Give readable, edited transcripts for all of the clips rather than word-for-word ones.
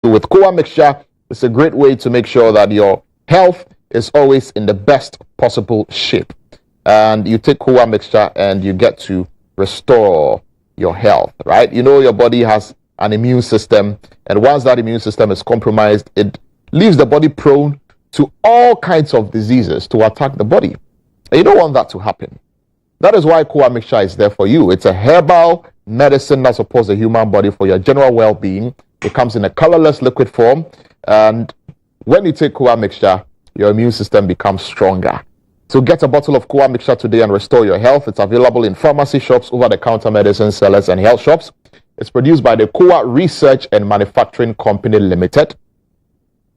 with Koa mixture, it's a great way to make sure that your health is always in the best possible shape. And you take Koa mixture and you get to restore your health, right? You know your body has an immune system, and once that immune system is compromised, it leaves the body prone to all kinds of diseases to attack the body. And you don't want that to happen. That is why Koa mixture is there for you. It's a herbal medicine that supports the human body for your general well-being. It comes in a colorless liquid form, and when you take Koa mixture, your immune system becomes stronger. So get a bottle of Koa mixture today and restore your health. It's available in pharmacy shops, over-the-counter medicine sellers, and health shops. It's produced by the Koa Research and Manufacturing Company Limited,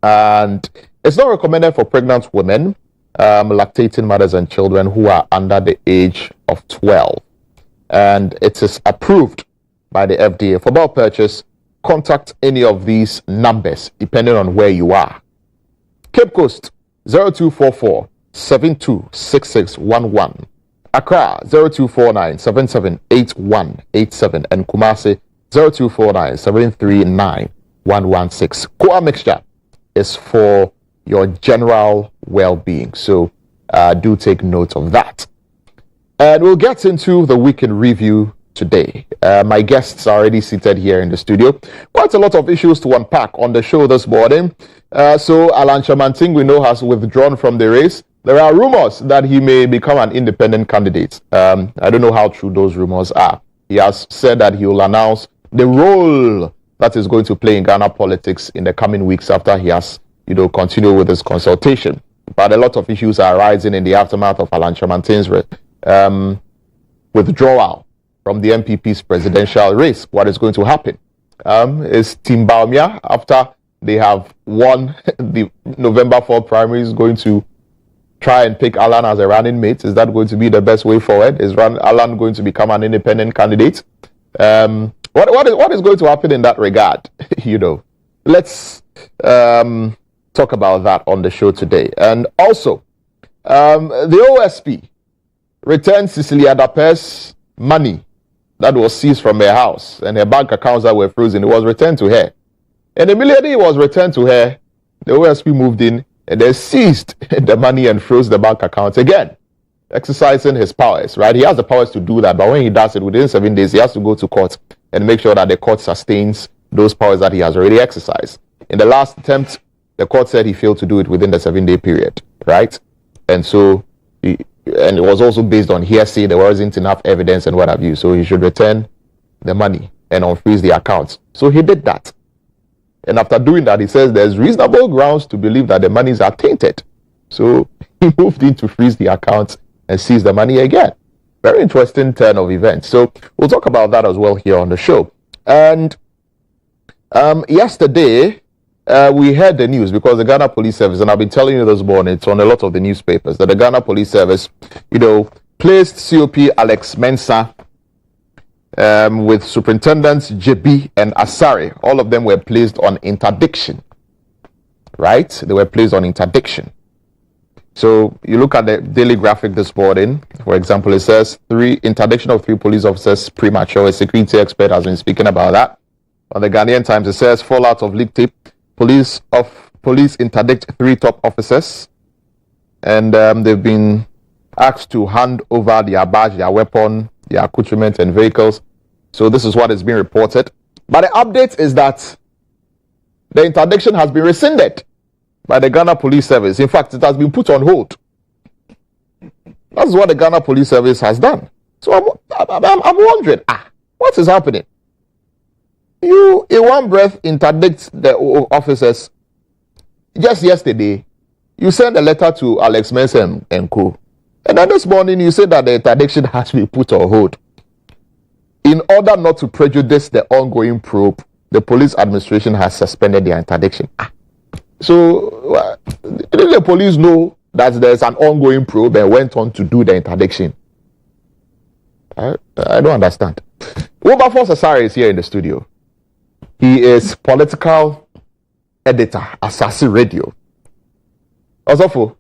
and it's not recommended for pregnant women, lactating mothers, and children who are under the age of 12. And it is approved by the FDA. For bulk purchase, contact any of these numbers depending on where you are. Cape Coast 0244 726611, Accra 0249 778187, and Kumasi 0249 739 116. Koa mixture is for your general well-being, so do take note of that. And we'll get into the week in review today. My guests are already seated here in the studio. Quite a lot of issues to unpack on the show this morning. So Alan Chamanting, we know, has withdrawn from the race. There are rumors that he may become an independent candidate. I don't know how true those rumors are. He has said that he will announce the role that is going to play in Ghana politics in the coming weeks after he has, continued with his consultation. But a lot of issues are arising in the aftermath of Alan Chamanting's withdrawal from the MPP's presidential race. What is going to happen? Is Team Baumia, after they have won the November 4 primaries, going to try and pick Alan as a running mate? Is that going to be the best way forward? Is Alan going to become an independent candidate? What is going to happen in that regard? Let's talk about that on the show today. And also, the OSP returned Cecilia Dape's money that was seized from her house, and her bank accounts that were frozen. It was returned to her. And immediately it was returned to her, the OSP moved in and they seized the money and froze the bank accounts again, exercising his powers, right? He has the powers to do that, but when he does it within 7 days, he has to go to court and make sure that the court sustains those powers that he has already exercised. In the last attempt, the court said he failed to do it within the 7-day period, right? And so, and it was also based on hearsay. There wasn't enough evidence and what have you. So he should return the money and unfreeze the accounts. So he did that. And after doing that, he says there's reasonable grounds to believe that the monies are tainted. So he moved in to freeze the accounts and seize the money again. Very interesting turn of events. So we'll talk about that as well here on the show. And yesterday, we heard the news because the Ghana Police Service, and I've been telling you this morning, it's on a lot of the newspapers, that the Ghana Police Service, placed COP Alex Mensah with Superintendents JB and Asare. All of them were placed on interdiction, right? They were placed on interdiction. So you look at the Daily Graphic this morning, for example, it says interdiction of 3 police officers premature. A security expert has been speaking about that. On the Ghanaian Times, it says fallout of leak tape. Police interdict 3 top officers, and they've been asked to hand over their badge, their weapon, their accoutrement, and vehicles. So this is what is being reported. But the update is that the interdiction has been rescinded by the Ghana Police Service. In fact, it has been put on hold. That's what the Ghana Police Service has done. So I'm wondering, what is happening? You, in one breath, interdict the officers. Just yesterday, you sent a letter to Alex Mensah and co. And then this morning, you said that the interdiction has been put on hold. In order not to prejudice the ongoing probe, the police administration has suspended their interdiction. So, didn't the police know that there's an ongoing probe and went on to do the interdiction? I don't understand. Wilberforce Asare is here in the studio. He is political editor, Asase Radio. Osofo,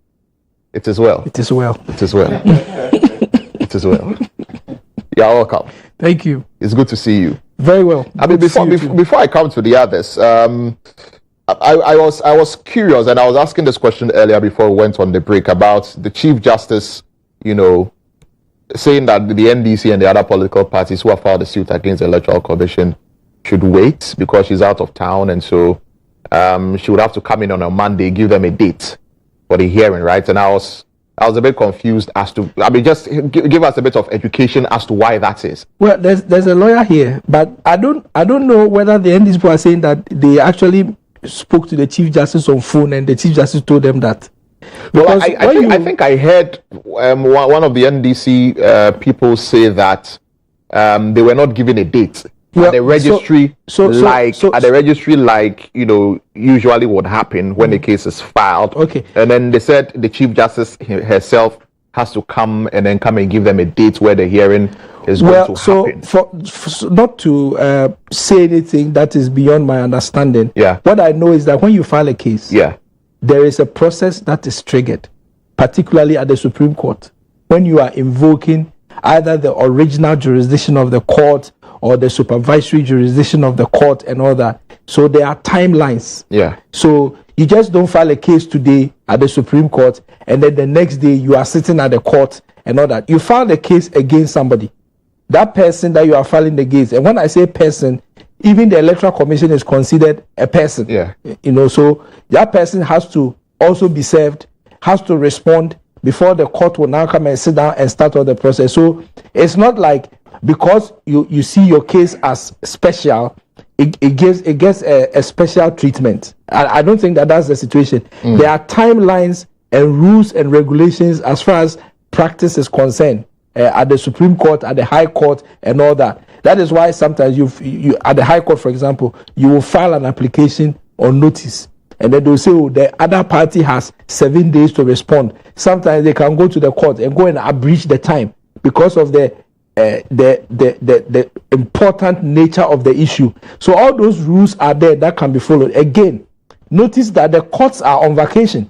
it is well. It is well. It is well. It is well. You are welcome. Thank you. It's good to see you. Very well. I mean, before I come to the others, I was curious, and I was asking this question earlier before we went on the break about the Chief Justice, saying that the NDC and the other political parties who have filed a suit against the Electoral Commission should wait because she's out of town, and so she would have to come in on a Monday, give them a date for the hearing, right? And I was a bit confused as to, just give us a bit of education as to why that is. Well, there's a lawyer here, but I don't know whether the NDC people are saying that they actually spoke to the Chief Justice on phone and the Chief Justice told them that. Well, I think I heard one of the NDC people say that they were not given a date. Well, at the registry, usually what happen when the case is filed. Okay. And then they said the Chief Justice herself has to come and give them a date where the hearing is going to happen. For not to say anything that is beyond my understanding, what I know is that when you file a case, there is a process that is triggered, particularly at the Supreme Court, when you are invoking either the original jurisdiction of the court or the supervisory jurisdiction of the court and all that. So there are timelines. Yeah. So you just don't file a case today at the Supreme Court and then the next day you are sitting at the court and all that. You file a case against somebody. That person that you are filing the against, and when I say person, even the Electoral Commission is considered a person. Yeah. So that person has to also be served, has to respond before the court will now come and sit down and start all the process. So it's not like because you see your case as special, it gets a special treatment. I don't think that's the situation. There are timelines and rules and regulations as far as practice is concerned at the Supreme Court, at the High Court, and all that. That is why sometimes you at the High Court, for example, you will file an application on notice, and then they'll say, the other party has 7 days to respond. Sometimes they can go to the court and go and abridge the time because of the important nature of the issue. So all those rules are there that can be followed. Again, notice that the courts are on vacation.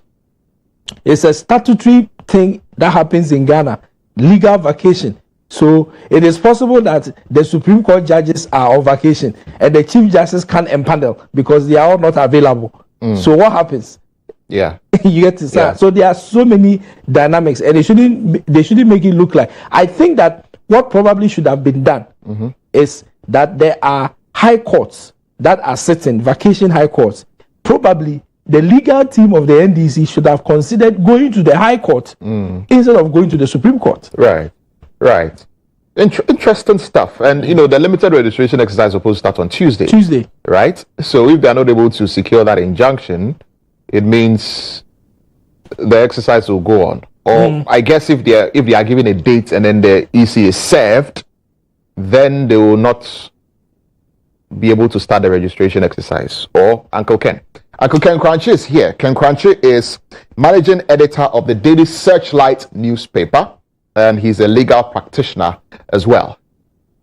It's a statutory thing that happens in Ghana, legal vacation. So it is possible that the Supreme Court judges are on vacation and the Chief Justice can't empanel because they are all not available. So what happens? Yeah. You get to say. Yeah. So there are so many dynamics, and they shouldn't make it look like. I think that what probably should have been done is that there are high courts that are sitting, vacation high courts. Probably the legal team of the NDC should have considered going to the High Court instead of going to the Supreme Court. Right. Interesting stuff. And, the limited registration exercise is supposed to start on Tuesday. Right? So if they're not able to secure that injunction, it means the exercise will go on. Or I guess if they are given a date and then the EC is served, then they will not be able to start the registration exercise. Or Uncle Ken Crunchy is here. Ken Crunchy is managing editor of the Daily Searchlight newspaper, and he's a legal practitioner as well.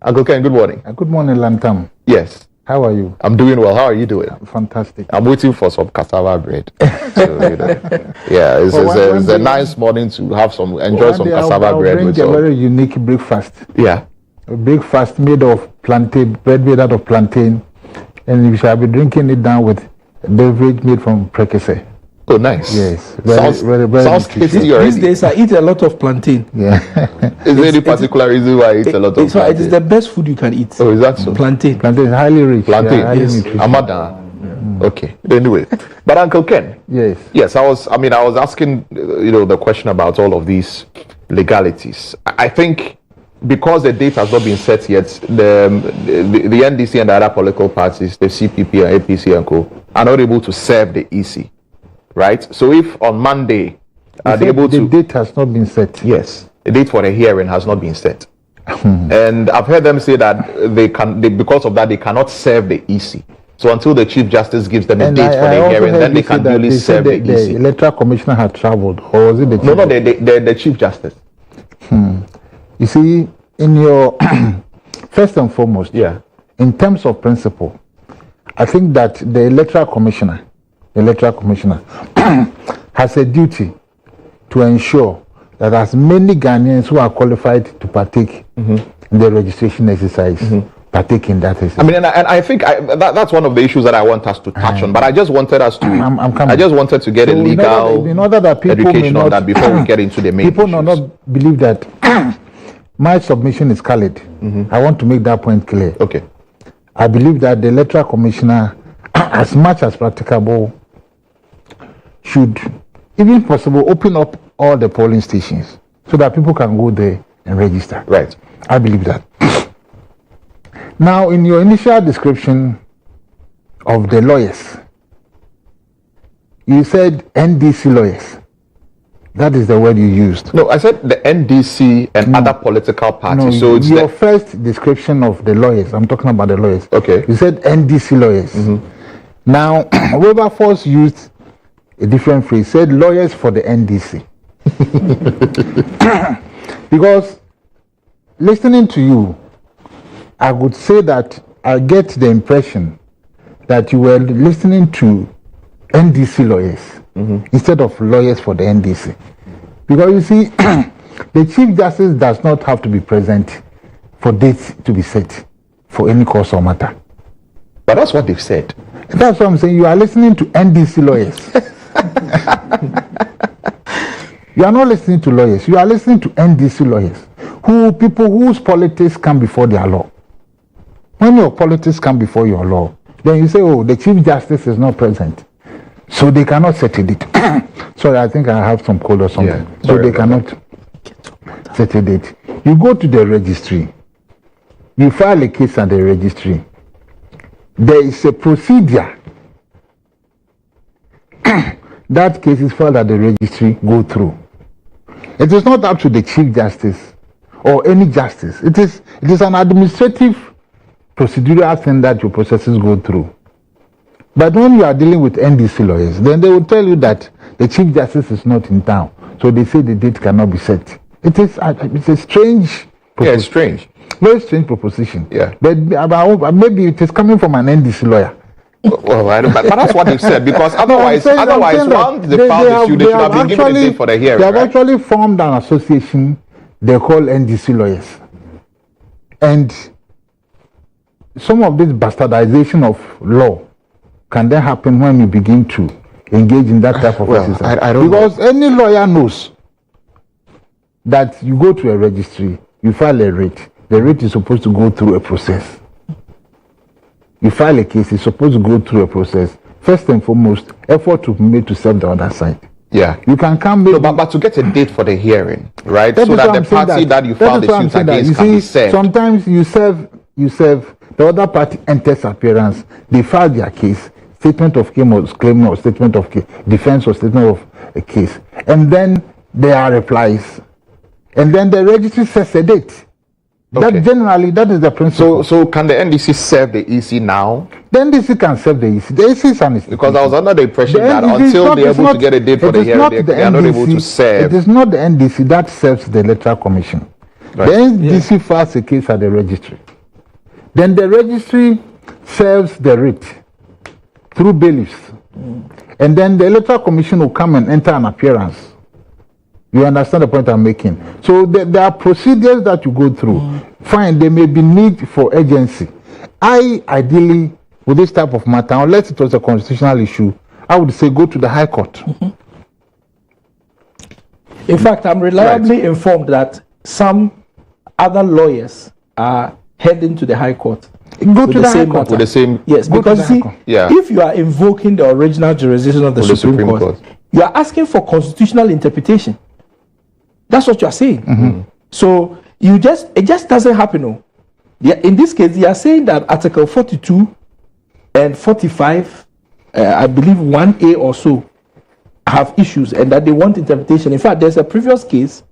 Uncle Ken, good morning. Good morning, Lantam. Yes. How are you? I'm doing well. How are you doing? Fantastic. I'm waiting for some cassava bread. So, it's a nice morning to have enjoy some cassava bread. I'll bring a very unique breakfast. Yeah. A breakfast made of plantain, bread made out of plantain, and we shall be drinking it down with a beverage made from prekese. Oh, nice. Yes. Sounds tasty already. These days I eat a lot of plantain. Yeah. Is there any particular reason why I eat a lot of plantain? It is the best food you can eat. Oh, is that so? Plantain. Plantain is highly rich. Plantain. Highly Yes. Amada. Okay. Anyway, but Uncle Ken. Yes. I was asking, the question about all of these legalities. I think because the date has not been set yet, the NDC and the other political parties, the CPP and APC and co, are not able to serve the EC. Right? So if on Monday the date has not been set. Yes. The date for the hearing has not been set. And I've heard them say that because of that they cannot serve the EC. So until the Chief Justice gives them a date for the hearing, then they can duly serve the EC. The Electoral Commissioner had traveled, or was it the Chief? No, the Chief Justice. You see, in your first and foremost, in terms of principle, I think that the Electoral Commissioner has a duty to ensure that as many Ghanaians who are qualified to partake in the registration exercise partake in that exercise. I mean, and I think that's one of the issues that I want us to touch on. But I just wanted us to. I just wanted to get a legal in order that people education on that before we get into the main people issues. do not believe that my submission is colored. I want to make that point clear. Okay. I believe that the electoral commissioner, as much as practicable, should, even possible, open up all the polling stations so that people can go there and register. Right. I believe that. Now, in your initial description of the lawyers, you said NDC lawyers. That is the word you used. No, I said the NDC and other political parties. No, so it's your first description of the lawyers, I'm talking about the lawyers. Okay. You said NDC lawyers. Now, Wilberforce used a different phrase, said lawyers for the NDC. Because listening to you, I would say that I get the impression that you were listening to NDC lawyers instead of lawyers for the NDC. Because you see, the Chief Justice does not have to be present for dates to be set for any cause or matter. But that's what they've said. That's what I'm saying. You are listening to NDC lawyers. You are not listening to lawyers. You are listening to NDC lawyers, people whose politics come before their law. When your politics come before your law, then you say, oh, the Chief Justice is not present, so they cannot settle it. Sorry, I think I have some cold or something. Yeah, so they cannot settle it. You go to the registry. You file a case at the registry. There is a procedure. That case is filed at the registry, go through. It is not up to the Chief Justice or any justice. It is an administrative procedural thing that your processes go through. But when you are dealing with NDC lawyers, then they will tell you that the Chief Justice is not in town, so they say the date cannot be set. It's a strange proposition. Yeah, it's strange. Very strange proposition. Yeah. But maybe it is coming from an NDC lawyer. Well, but that's what they've said, because otherwise, once they found the issue, they should have been given a date for the hearing. They have actually formed an association they call NDC lawyers. And some of this bastardization of law can then happen when you begin to engage in that type of exercise. I don't because any lawyer knows that you go to a registry, you file a writ. The writ is supposed to go through a process. You file a case, it's supposed to go through a process. First and foremost, effort to be made to serve the other side. Yeah. You can come back. No, but to get a date for the hearing, right? So that the party that you filed the suit against can be served. Sometimes you serve, the other party enters appearance, they file their case, statement of claim or statement of case, defense or statement of a case. And then there are replies. And then the registry sets a date. Okay. That is the principle. So can the NDC serve the EC now? The NDC can serve the EC. The EC is an institution. Because I was under the impression that until they're able to get a date for the hearing, they are not able to serve. It is not the NDC that serves the Electoral Commission. Right. The NDC files a case at the registry. Then the registry serves the writ through bailiffs. And then the Electoral Commission will come and enter an appearance. You understand the point I'm making? So there are procedures that you go through. Fine, there may be need for urgency. Ideally, with this type of matter, unless it was a constitutional issue, I would say go to the High Court. In fact, I'm reliably informed that some other lawyers are heading to the High Court. Go to the High Court. With the same. Yes, because see, if you are invoking the original jurisdiction of the Supreme Court, you are asking for constitutional interpretation. That's what you are saying. So it just doesn't happen. No. In this case, they are saying that Article 42 and 45, I believe 1A or so, have issues and that they want interpretation. In fact, there's a previous case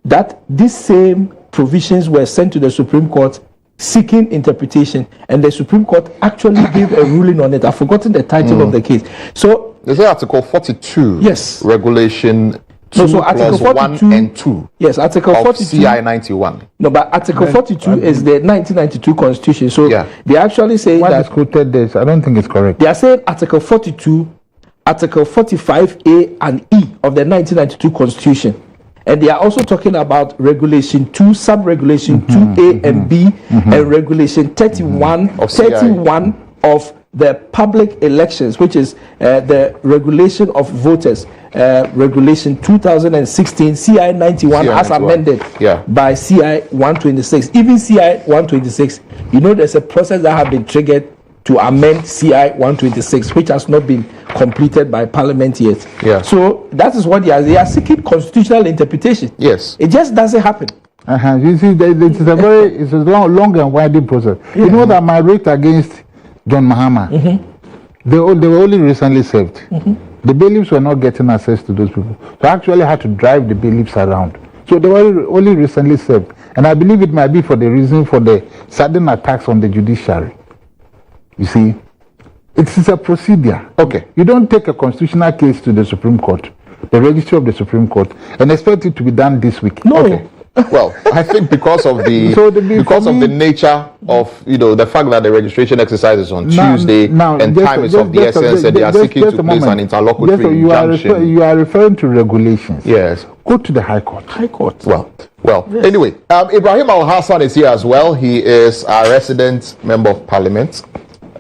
that these same provisions were sent to the Supreme Court seeking interpretation, and the Supreme Court actually gave a ruling on it. I've forgotten the title of the case. So they say Article 42. Yes. Regulation 2 so Article 42, 1 and 2. Yes, Article 42. CI 91. No, but Article 42 is the 1992 Constitution. So they actually say what that. Is quoted this? I don't think it's correct. They are saying Article 42, Article 45A and E of the 1992 Constitution. And they are also talking about Regulation 2, Sub-Regulation 2A and B, and Regulation 31 of the public elections, which is the regulation of voters, Regulation 2016 CI 91 as amended by CI 126. Even CI 126, you know, there's a process that has been triggered to amend CI 126, which has not been completed by Parliament yet. Yeah. So that is what they are seeking constitutional interpretation. Yes. It just doesn't happen. You see, it's a long and winding process. You know that my rate against John Mahama, they were only recently served. The bailiffs were not getting access to those people. So I actually had to drive the bailiffs around. So they were only recently served. And I believe it might be for the reason for the sudden attacks on the judiciary. You see, it is a procedure. Okay. You don't take a constitutional case to the Supreme Court, the registry of the Supreme Court, and expect it to be done this week. No. Okay. Well, I think because of the the nature of the fact that the registration exercise is on Tuesday and time is of the essence, and they are seeking to place an interlocutory injunction. You are referring to regulations. Yes. Go to the High Court. High Court. Well. Yes. Anyway, Ibrahim Al Hassan is here as well. He is our resident member of Parliament,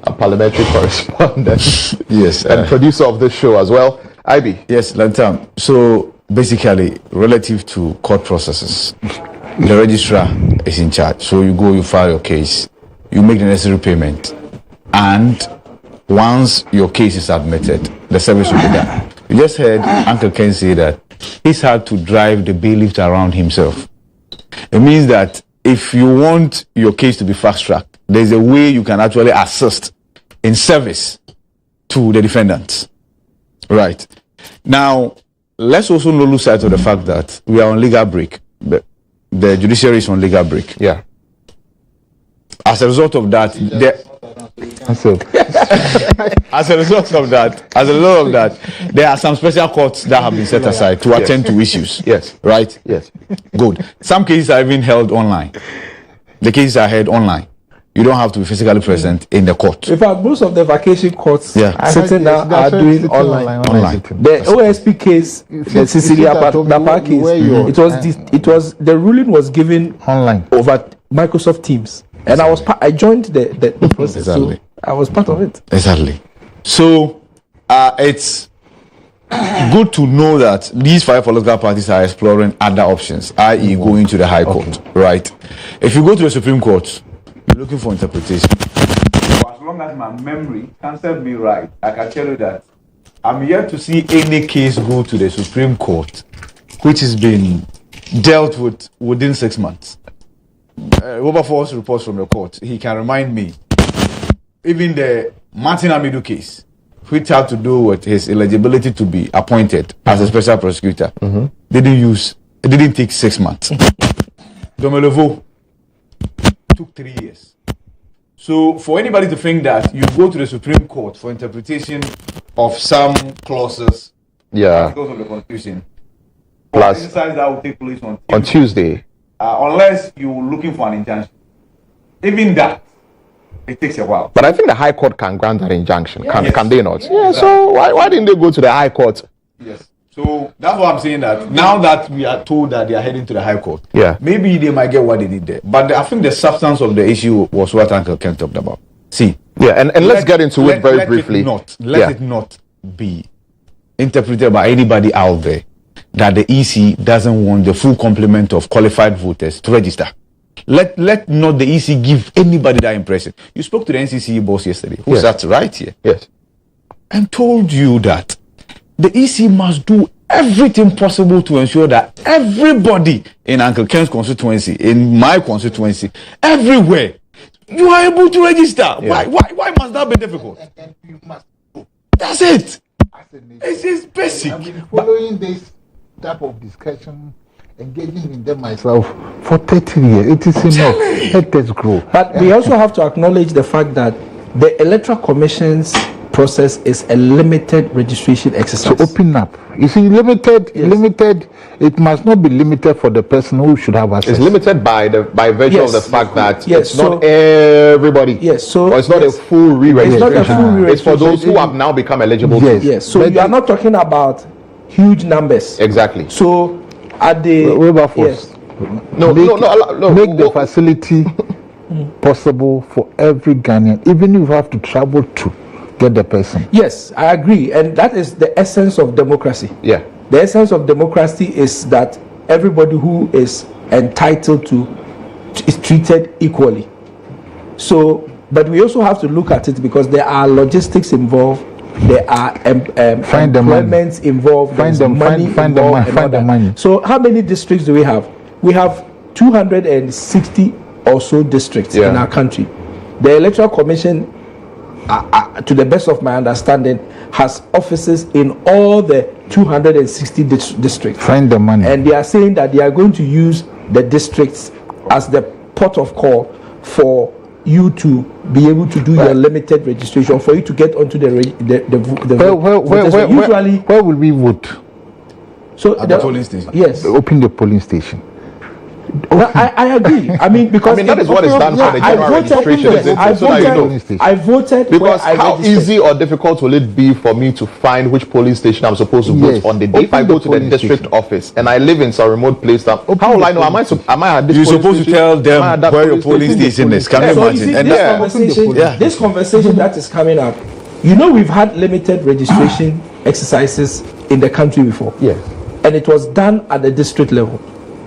a parliamentary correspondent, yes, and producer of this show as well. IB. Yes, Lantam. So basically, relative to court processes, the registrar is in charge. So you go, you file your case, you make the necessary payment, and once your case is admitted, the service will be done. You just heard Uncle Ken say that he's had to drive the bailiff around himself. It means that if you want your case to be fast-tracked, there's a way you can actually assist in service to the defendants. Right. Now, let's also not lose sight of the fact that we are on legal break. The judiciary is on legal break. Yeah. As a result of that, there are some special courts that have been set aside to attend to issues. Yes. Right? Yes. Good. Some cases are even held online. The cases are held online. You don't have to be physically present in the court. In fact, most of the vacation courts sitting down are doing online. The OSP case, the Cecilia Dapa case, the ruling was given online over Microsoft Teams, and I joined the process. Exactly. So I was part of it. Exactly. So it's good to know that these 5 political parties are exploring other options, i.e., going to the High Court. Right? If you go to the Supreme Court, you're looking for interpretation. So as long as my memory can serve me right, I can tell you that I'm yet to see any case go to the Supreme Court which has been dealt with within 6 months. Wilberforce reports from the court. He can remind me. Even the Martin Amidu case, which had to do with his eligibility to be appointed as a special prosecutor, it didn't take 6 months. Domelevo took 3 years. So for anybody to think that you go to the Supreme Court for interpretation of some clauses, articles of the Constitution, plus exercise that will take place on Tuesday, unless you're looking for an injunction, even that, it takes a while. But I think the High Court can grant that injunction. Can they not? Yes. So why didn't they go to the High Court? Yes. So that's why I'm saying that now that we are told that they are heading to the High Court, maybe they might get what they need there. But I think the substance of the issue was what Uncle Ken talked about. See. Yeah, and let's get into it very briefly. Let it not be interpreted by anybody out there that the EC doesn't want the full complement of qualified voters to register. Let not the EC give anybody that impression. You spoke to the NCC boss yesterday, who sat right here, and told you that the EC must do everything possible to ensure that everybody in Uncle Ken's constituency, in my constituency, everywhere, you are able to register. Why must that be difficult? That's it. It's basic. I've been following this type of discussion, engaging in them myself for 30 years. It is enough. Let us grow. But we also have to acknowledge the fact that the Electoral Commission's process is a limited registration exercise. So open up. You see, limited. It must not be limited for the person who should have access. It's limited by virtue of the fact that it's not everybody. Yes. So or it's not a full re-registration. It's not a full re-registration. It's for those who have now become eligible. Yes. So you are not talking about huge numbers. Exactly. So at the Wilberforce. yes. Make the facility possible for every Ghanaian, even if you have to travel to get the person. Yes, I agree, and that is the essence of democracy. Yeah. The essence of democracy is that everybody who is entitled to is treated equally. So, but we also have to look at it because there are logistics involved, there are employments involved, Find there's money find the involved, money. Find the money. So, how many districts do we have? We have 260 or so districts in our country. The Electoral Commission, to the best of my understanding, has offices in all the 260 districts. Find the money. And they are saying that they are going to use the districts as the port of call for you to be able to do your limited registration, for you to get onto the where will we vote? So At the polling station. Yes. Open the polling station. I agree. I mean, because that is what is done for the general registration. Is it? So that you know. I voted Because where I how registered. easy or difficult will it be for me to find which polling station I'm supposed to vote on the day? If I go to the district office and I live in some remote place, how will I know? Am I at this You're polling supposed to station? tell them Am I at that where your polling station is. Can you So you see, imagine? And this conversation that is coming up, you know, we've had limited registration exercises in the country before. Yes. And it was done at the district level.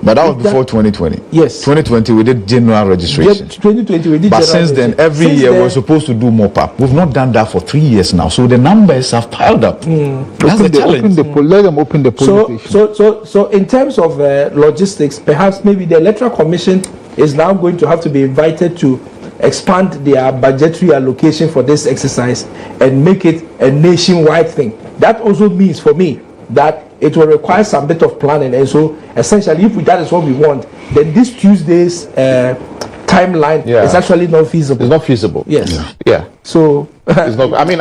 But that was before 2020. Yes. 2020 we did general registration. 2020 we did. But general since then, registration. every Since year then, we're supposed to do more PAP. We've not done that for 3 years now, so the numbers have piled up. That's the challenge. Let them open the polling station. So in terms of logistics, perhaps maybe the Electoral Commission is now going to have to be invited to expand their budgetary allocation for this exercise and make it a nationwide thing. That also means for me that it will require some bit of planning, and so essentially if that is what we want, then this Tuesday's timeline is actually not feasible. It's not feasible. Yes. Yeah. So It's not. I mean,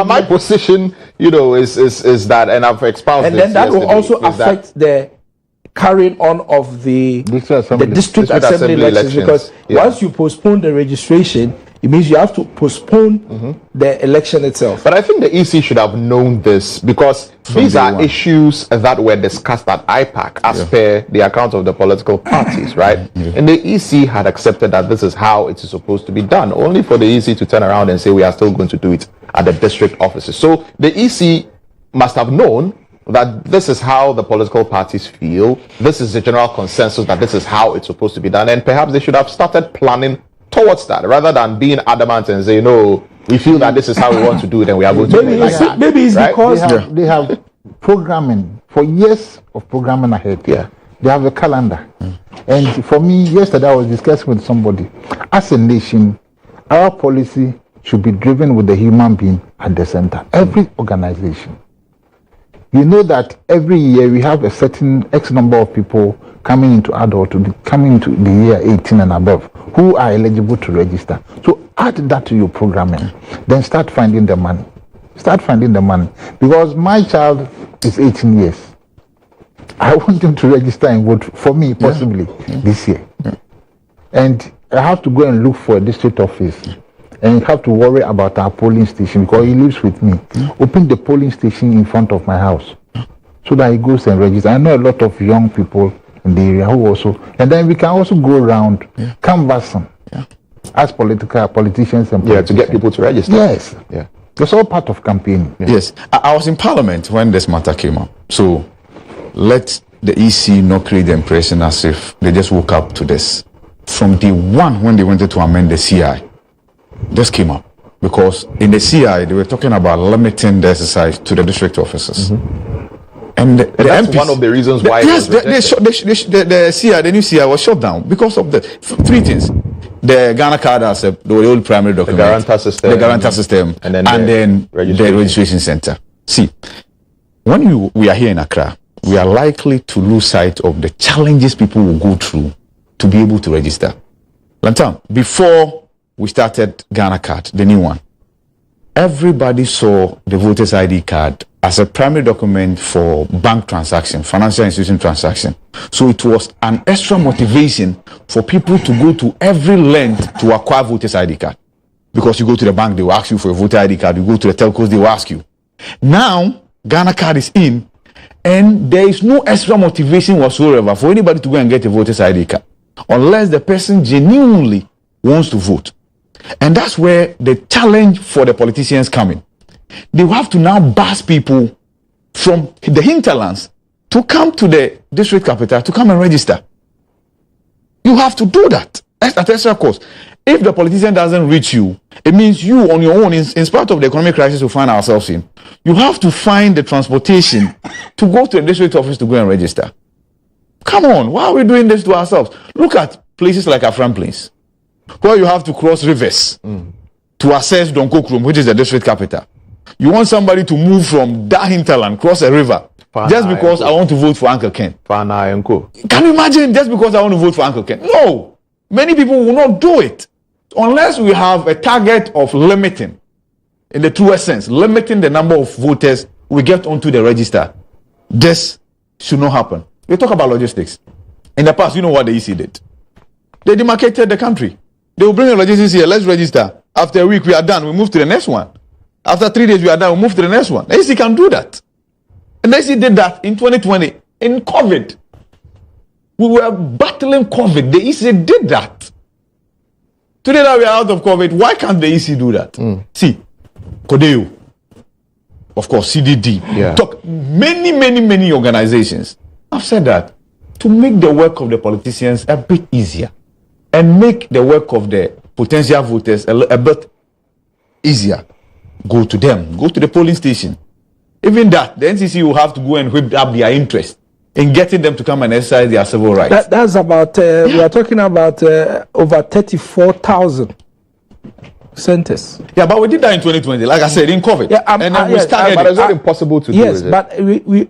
my position, is that, and I've expounded. and then that will yesterday, also is that affect the carrying on of the District district assembly elections, because once you postpone the registration, it means you have to postpone the election itself. But I think the EC should have known this, because these are issues that were discussed at IPAC as per the account of the political parties, right? And the EC had accepted that this is how it is supposed to be done, only for the EC to turn around and say we are still going to do it at the district offices. So the EC must have known that this is how the political parties feel, this is the general consensus that this is how it's supposed to be done, and perhaps they should have started planning towards that rather than being adamant and say, no, we feel that this is how we want to do it and we are going to do it like that. Maybe it's right? because They have programming for years of programming ahead. Yeah. They have a calendar. And for me, yesterday I was discussing with somebody. As a nation, our policy should be driven with the human being at the center. Every organization. You know that every year we have a certain X number of people coming into adulthood, coming into the year 18 and above, who are eligible to register. So add that to your programming. Then start finding the money. Start finding the money. Because my child is 18 years. I want him to register and vote for me, possibly, this year. And I have to go and look for a district office. And have to worry about our polling station because he lives with me. Open the polling station in front of my house so that he goes and registers. I know a lot of young people in the area who also, and then we can also go around canvassing as politicians and to get people to register. Yes. Yeah. It's all part of campaigning. Yes, I was in Parliament when this matter came up. So let the EC not create the impression as if they just woke up to this. From day one, when they wanted to amend the CI, this came up because in the CI they were talking about limiting the exercise to the district offices, and that's MPs, one of the reasons why. The CI, the new CI was shut down because of the three things: the Ghana card as the old primary document, the guarantor system, and then the registration center. See, when we are here in Accra, we are likely to lose sight of the challenges people will go through to be able to register. Lantan, before we started Ghana card, the new one, everybody saw the voter's ID card as a primary document for bank transaction, financial institution transaction. So it was an extra motivation for people to go to every length to acquire voter's ID card. Because you go to the bank, they will ask you for a voter ID card. You go to the telcos, they will ask you. Now, Ghana card is in, And there is no extra motivation whatsoever for anybody to go and get a voter's ID card unless the person genuinely wants to vote. And that's where the challenge for the politicians come in. They will have to now bus people from the hinterlands to come to the district capital to come and register. You have to do that at extra cost. If the politician doesn't reach you, it means you on your own, in spite of the economic crisis we find ourselves in, you have to find the transportation to go to the district office to go and register. Come on, why are we doing this to ourselves? Look at places like Afram Plains, where you have to cross rivers to access Donkokrum, which is the district capital. You want somebody to move from that hinterland, cross a river, just because I want to vote for Uncle Ken. Can you imagine, just because I want to vote for Uncle Ken? No, many people will not do it unless we have a target of limiting, in the truest sense, limiting the number of voters we get onto the register. This should not happen. We talk about logistics. In the past, you know what the EC did? They demarcated the country. They will bring the logistics here, let's register. After a week, we are done, we move to the next one. After 3 days, we are done, we move to the next one. The EC can do that. And the EC did that in 2020, in COVID. We were battling COVID. The EC did that. Today that we are out of COVID, why can't the EC do that? See, Kodeo, of course, CDD, talk, many organizations have said that to make the work of the politicians a bit easier and make the work of the potential voters a bit easier, go to them, go to the polling station. Even that, the NCC will have to go and whip up their interest in getting them to come and exercise their civil rights. That's about, we are talking about over 34,000 centers. Yeah, but we did that in 2020, like I said, in COVID. Yeah, and then we started. But it's not impossible to do. Yes, but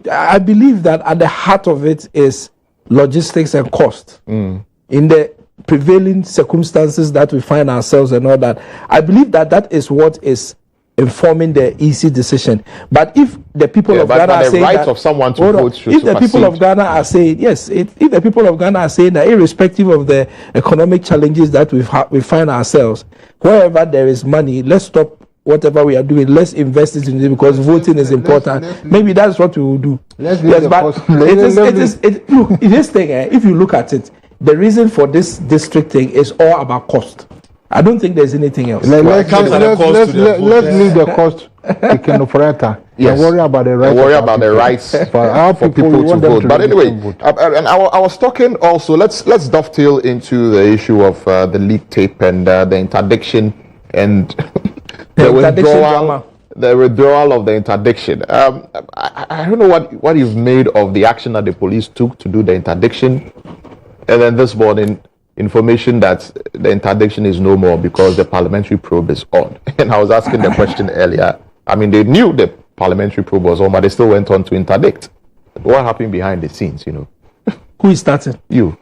I believe that at the heart of it is logistics and cost. In the prevailing circumstances that we find ourselves and all that, I believe that that is what is informing the EC decision. But if the people of Ghana are saying that, of someone to vote should if the people of Ghana are saying yes, if the people of Ghana are saying that, irrespective of the economic challenges that we find ourselves, wherever there is money, let's stop whatever we are doing. Let's invest it in it because voting is important. Maybe that's what we will do. Look, this thing, if you look at it, the reason for this district thing is all about cost. I don't think there's anything else. Let's leave the cost to Ken Operata. Yes. Worry about the rights. Worry about the rights for people to vote. But anyway, and I was talking also. Let's dovetail into the issue of the leak tape and the interdiction and the withdrawal of the interdiction. I don't know what you've made of the action that the police took to do the interdiction, and then this morning, information that the interdiction is no more because the parliamentary probe is on. And I was asking the question earlier. I mean, they knew the parliamentary probe was on, but they still went on to interdict. What happened behind the scenes, you know? Who is starting? You.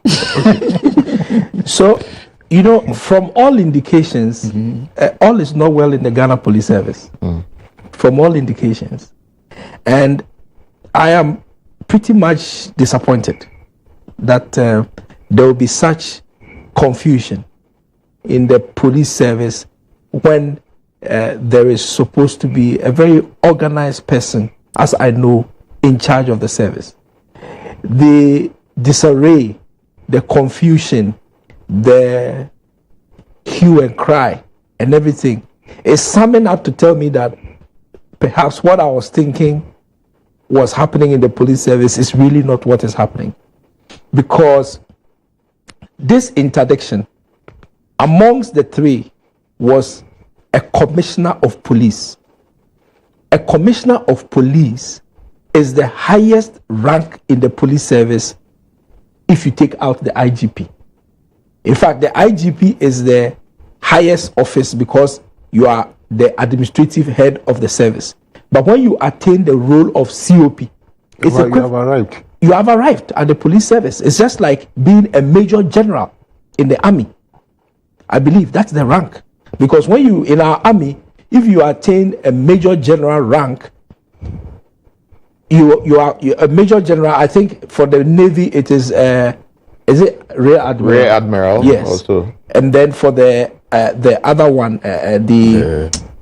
So, you know, from all indications, all is not well in the Ghana Police Service. From all indications. And I am pretty much disappointed that there will be such confusion in the police service when there is supposed to be a very organized person, as I know, in charge of the service. The disarray, the confusion, the hue and cry and everything is summing up to tell me that perhaps what I was thinking was happening in the police service is really not what is happening. Because this interdiction amongst the three was a commissioner of police. A commissioner of police is the highest rank in the police service if you take out the IGP. In fact, the IGP is the highest office because you are the administrative head of the service. But when you attain the role of COP, you have arrived. You have arrived at the police service. It's just like being a major general in the army. I believe that's the rank. Because when you, in our army, if you attain a major general rank, you are a major general. I think for the Navy, it is it Rear Admiral? Rear Admiral. Yes. Also. And then for the other one,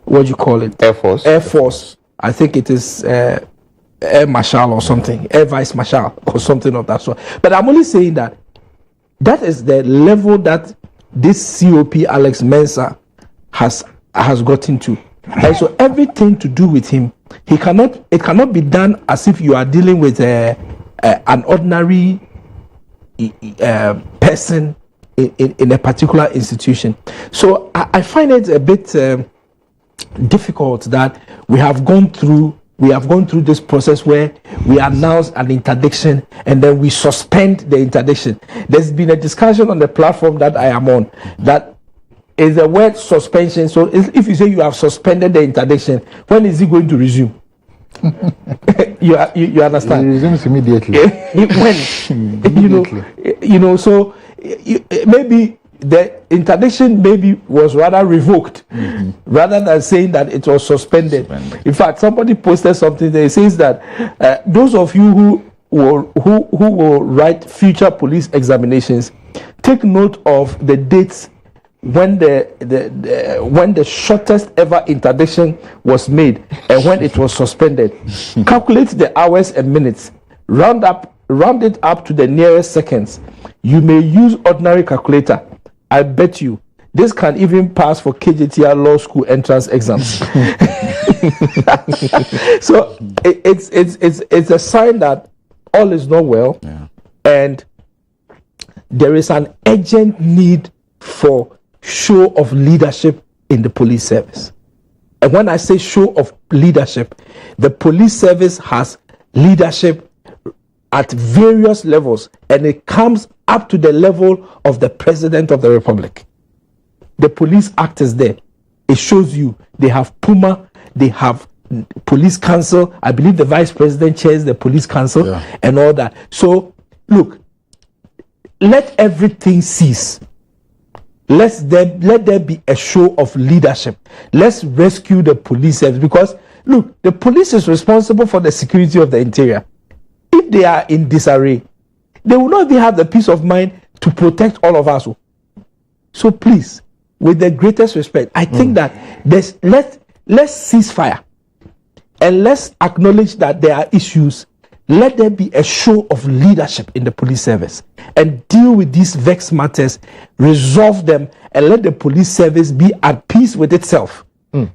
what do you call it? Air Force. Air Force. I think it is air marshal or something, air vice marshal or something of that sort. But I'm only saying that is the level that this COP Alex Mensah has gotten to. And so everything to do with him, it cannot be done as if you are dealing with an ordinary person in a particular institution. So I find it a bit difficult that we have gone through this process where we announce an interdiction and then we suspend the interdiction. There's been a discussion on the platform that I am on that is the word suspension. So if you say you have suspended the interdiction, when is it going to resume? you understand? It resumes immediately. When Immediately. So maybe the interdiction was rather revoked rather than saying that it was suspended. In fact, somebody posted something that says that those of you who will write future police examinations, take note of the dates when the shortest ever interdiction was made and when it was suspended. Calculate the hours and minutes, round it up to the nearest seconds. You may use ordinary calculator. I bet you this can even pass for KJTR law school entrance exams. So it's a sign that all is not well, and there is an urgent need for show of leadership in the police service. And when I say show of leadership, the police service has leadership at various levels, and it comes up to the level of the President of the Republic. The Police Act is there. It shows you they have Puma, they have Police Council. I believe the Vice President chairs the Police Council and all that. So, look, let everything cease. Let there be a show of leadership. Let's rescue the police service, because, look, the police is responsible for the security of the interior. If they are in disarray, they will not even have the peace of mind to protect all of us. So please, with the greatest respect, I think that let's cease fire and let's acknowledge that there are issues. Let there be a show of leadership in the police service and deal with these vexed matters, resolve them, and let the police service be at peace with itself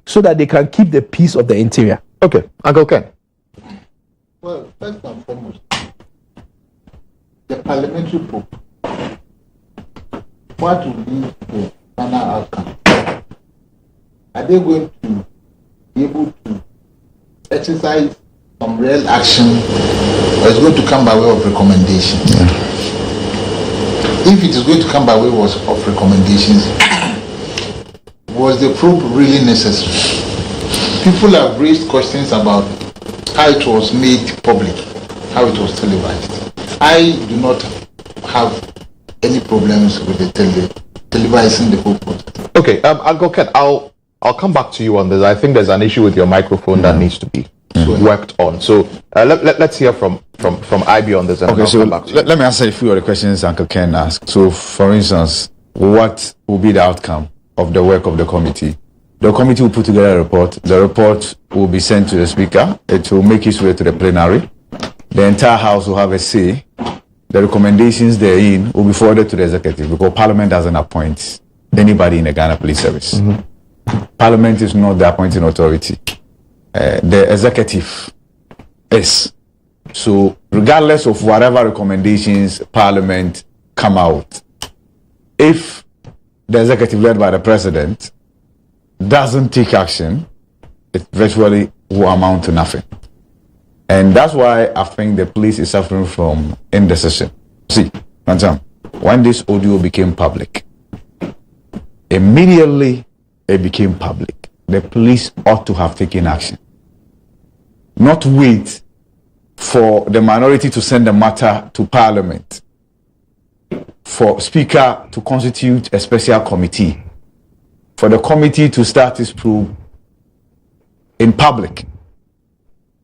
so that they can keep the peace of the interior. Okay, Uncle Ken. Well, first and foremost, the parliamentary probe, what will be the final outcome? Are they going to be able to exercise some real action, or is it going to come by way of recommendation? If it is going to come by way of recommendations, was the probe really necessary? People have raised questions about how it was made public, how it was televised. I do not have any problems with the televising the whole process. Okay, Uncle Ken, I'll come back to you on this. I think there's an issue with your microphone that needs to be worked on. So let's hear from IB on this. And okay, so let me answer a few of the questions Uncle Ken asked. So, for instance, what will be the outcome of the work of the committee? The committee will put together a report. The report will be sent to the speaker. It will make its way to the plenary. The entire house will have a say. The recommendations therein will be forwarded to the executive, because Parliament doesn't appoint anybody in the Ghana Police Service. Parliament is not the appointing authority. The executive is. So regardless of whatever recommendations Parliament come out, if the executive led by the president doesn't take action, it virtually will amount to nothing. And that's why I think the police is suffering from indecision. See, when this audio became public, immediately it became public. The police ought to have taken action. Not wait for the minority to send the matter to Parliament, for Speaker to constitute a special committee, for the committee to start its probe in public,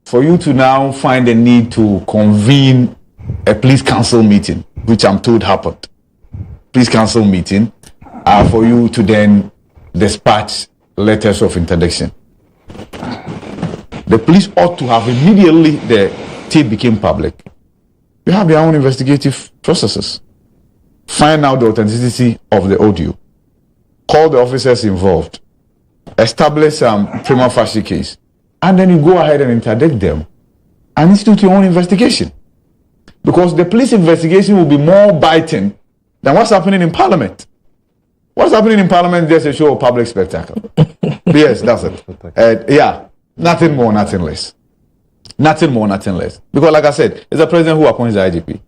for you to now find the need to convene a police council meeting, which I'm told happened. Police council meeting, for you to then dispatch letters of interdiction. The police ought to have immediately the tape became public. They have their own investigative processes. Find out the authenticity of the audio. Call the officers involved. Establish some prima facie case. And then you go ahead and interdict them and institute your own investigation. Because the police investigation will be more biting than what's happening in Parliament. What's happening in Parliament is just a show of public spectacle. Yes, that's it. Yeah, nothing more, nothing less. Nothing more, nothing less. Because like I said, it's the president who appoints the IGP.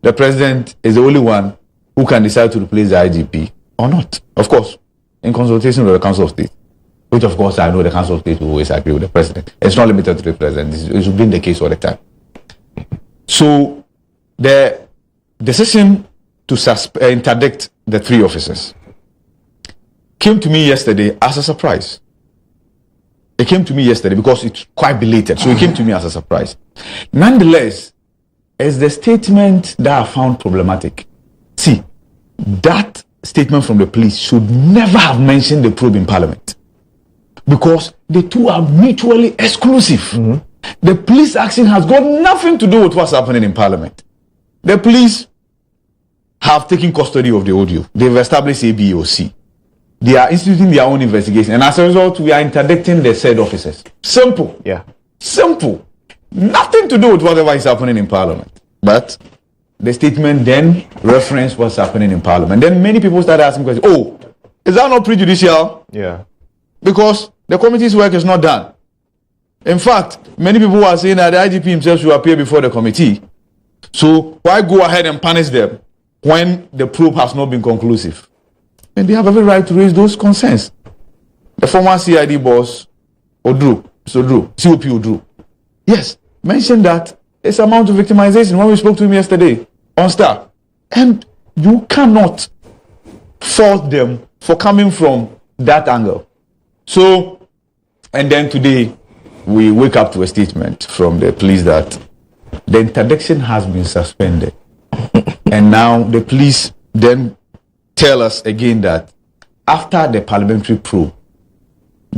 The president is the only one who can decide to replace the IGP or not. Of course, in consultation with the Council of State. Which of course I know the Council of State will always agree with the president. It's not limited to the president. It should be the case all the time. So the decision to interdict the 3 officers came to me yesterday as a surprise. It came to me yesterday because it's quite belated. So it came to me as a surprise. Nonetheless, it's the statement that I found problematic. See, that statement from the police should never have mentioned the probe in Parliament. Because the two are mutually exclusive. Mm-hmm. The police action has got nothing to do with what's happening in Parliament. The police have taken custody of the audio. They've established ABOC. They are instituting their own investigation. And as a result, we are interdicting the said officers. Simple. Yeah. Simple. Nothing to do with whatever is happening in Parliament. But the statement then referenced what's happening in Parliament. Then many people started asking questions. Oh, is that not prejudicial? Yeah. Because the committee's work is not done. In fact, many people are saying that the IGP himself should appear before the committee. So why go ahead and punish them when the probe has not been conclusive? And they have every right to raise those concerns. The former CID boss, COP Odru, yes, mentioned that it's amount of victimization when we spoke to him yesterday on Star. And you cannot fault them for coming from that angle. So, and then today, we wake up to a statement from the police that the interdiction has been suspended. And now the police then tell us again that after the parliamentary probe,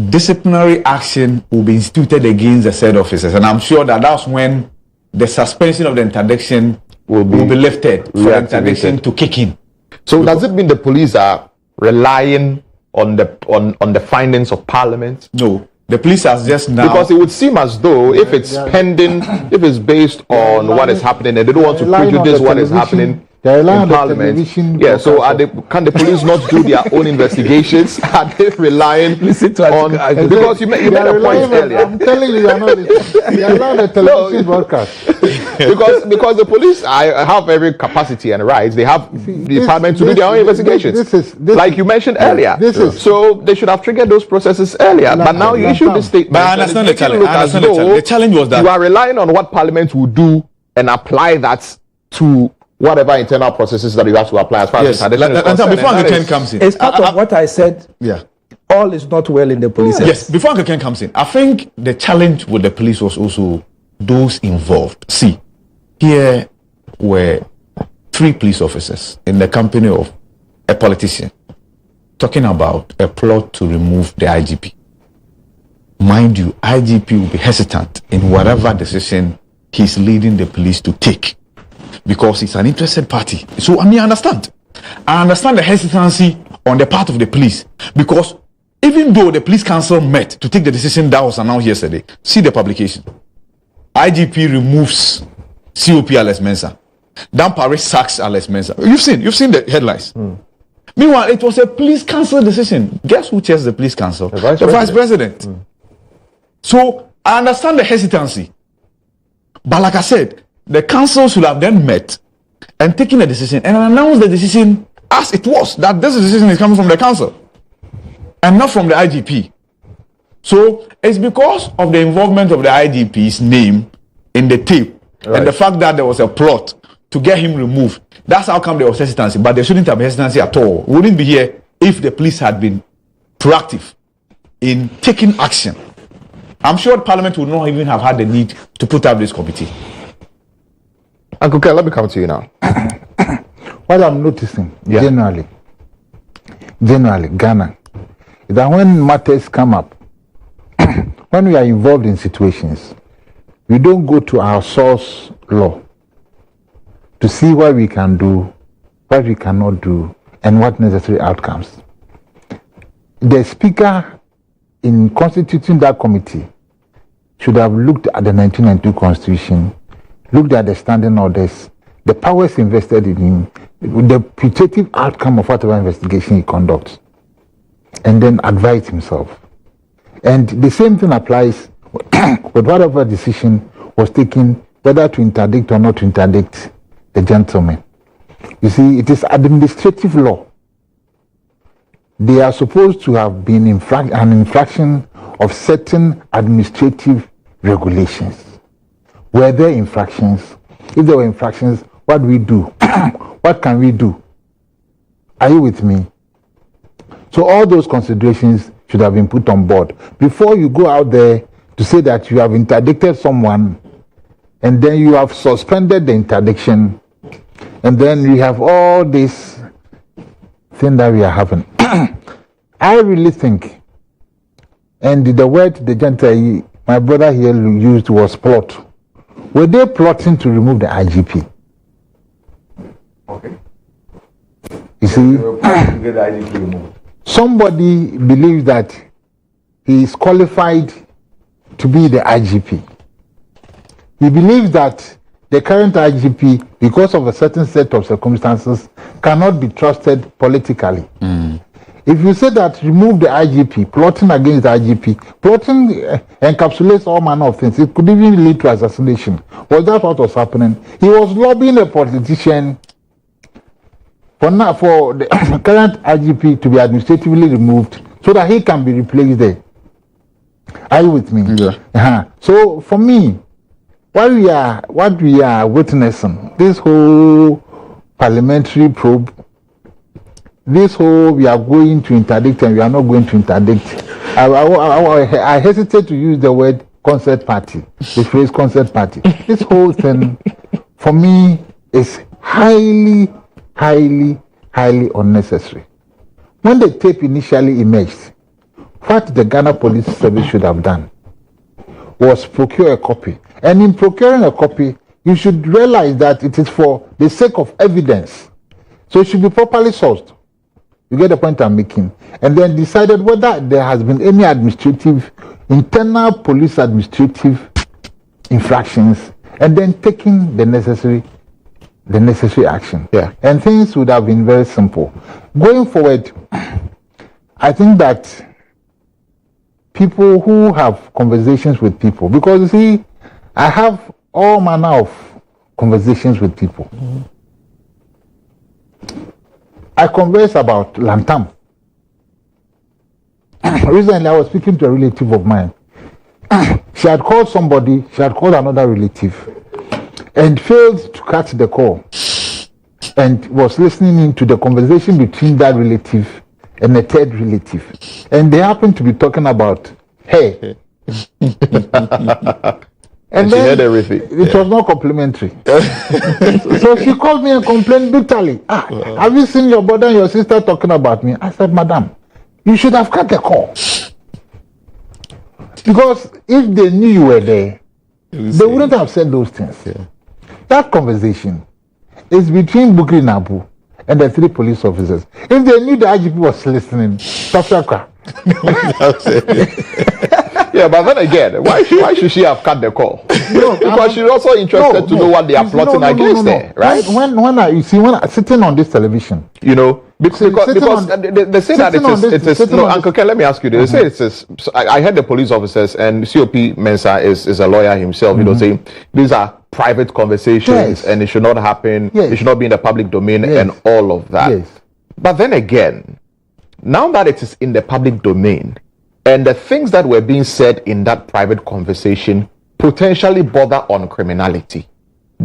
disciplinary action will be instituted against the said officers. And I'm sure that that's when the suspension of the interdiction will be lifted for the interdiction to kick in. So does it mean the police are relying on the findings of Parliament? No. The police has just now... Because it would seem as though if it's pending, if it's based on what is happening, and they don't want to prejudice what is happening in Parliament. Yeah, so can the police not do their own investigations? Are they relying on... Because you made a point earlier. I'm telling you, you're allowed a television broadcast. because the police have every capacity and rights. They have the Parliament to do their own investigations. Like you mentioned earlier. So they should have triggered those processes earlier. But now you issue this statement. But I understand the challenge. The challenge was that you are relying on what Parliament will do and apply that to whatever internal processes that you have to apply as far as before Uncle Ken comes in. It's part of what I said. Yeah. All is not well in the police. Yes, before Uncle Ken comes in, I think the challenge with the police was also those involved. See, here were 3 police officers in the company of a politician talking about a plot to remove the IGP. Mind you, IGP will be hesitant in whatever decision he's leading the police to take because it's an interested party. So, I understand. I understand the hesitancy on the part of the police because even though the police council met to take the decision that was announced yesterday, see the publication. IGP removes COP Alex Mensah. Dan Paris sacks Alex Mensah. You've seen the headlines. Meanwhile, it was a police council decision. Guess who chairs the police council? The vice president. So I understand the hesitancy. But like I said, the council should have then met and taken a decision and announced the decision as it was, that this decision is coming from the council and not from the IGP. So it's because of the involvement of the IGP's name in the tape and the fact that there was a plot to get him removed. That's how come there was hesitancy. But there shouldn't have hesitancy at all. We wouldn't be here if the police had been proactive in taking action. I'm sure Parliament would not even have had the need to put up this committee. Uncle Ken, let me come to you now. What I'm noticing generally, Ghana, is that when matters come up, when when we are involved in situations, we don't go to our source law to see what we can do, what we cannot do, and what necessary outcomes. The speaker, in constituting that committee, should have looked at the 1992 Constitution, looked at the standing orders, the powers invested in him, the putative outcome of whatever investigation he conducts, and then advise himself. And the same thing applies with whatever decision was taken, whether to interdict or not to interdict the gentleman. You see, it is administrative law. They are supposed to have been an infraction of certain administrative regulations. Were there infractions? If there were infractions, what do we do? What can we do? Are you with me? So all those considerations should have been put on board before you go out there to say that you have interdicted someone and then you have suspended the interdiction and then you have all this thing that we are having. I really think, and the word the gentleman, my brother here used was plot. Were they plotting to remove the IGP? Okay. You see, To get the IGP removed. Somebody believes that he is qualified to be the IGP. He believes that the current IGP, because of a certain set of circumstances, cannot be trusted politically. If you say that remove the IGP, plotting against the IGP, plotting encapsulates all manner of things. It could even lead to assassination. Was that what was happening? He was lobbying a politician for the current IGP to be administratively removed so that he can be replaced there. Are you with me? Yeah. So for me, what we are witnessing, this whole parliamentary probe, this whole we are going to interdict and we are not going to interdict. I hesitate to use the word concert party, the phrase concert party. This whole thing, for me, is highly unnecessary. When the tape initially emerged, what the Ghana Police Service should have done was procure a copy. And in procuring a copy, you should realize that it is for the sake of evidence. So it should be properly sourced. You get the point I'm making? And then decided whether there has been any internal police administrative infractions, and then taking the necessary action. Yeah. And things would have been very simple. Going forward, I think that people who have conversations with people, because you see, I have all manner of conversations with people. I converse about Lantam. Recently, I was speaking to a relative of mine. She had called another relative, and failed to catch the call, and was listening into the conversation between that relative and a third relative. And they happened to be talking about her. And she then heard everything. It was not complimentary. So she called me and complained bitterly. Have you seen your brother and your sister talking about me? I said, Madam, you should have cut the call. Because if they knew you were there, they wouldn't have said those things. Yeah. That conversation is between Bukri Nabu and the 3 police officers. If they knew the IGP was listening, Yeah, but then again, why should she have cut the call? Because she's also interested to know what they are plotting against her, right? When I sitting on this television, you know, because they say that it is no, Uncle Ken, let me ask you this. They say it is. I heard the police officers, and COP Mensah is a lawyer himself, you know, saying these are private conversations and it should not happen. It should not be in the public domain and all of that. But then again, now that it is in the public domain, and the things that were being said in that private conversation potentially border on criminality,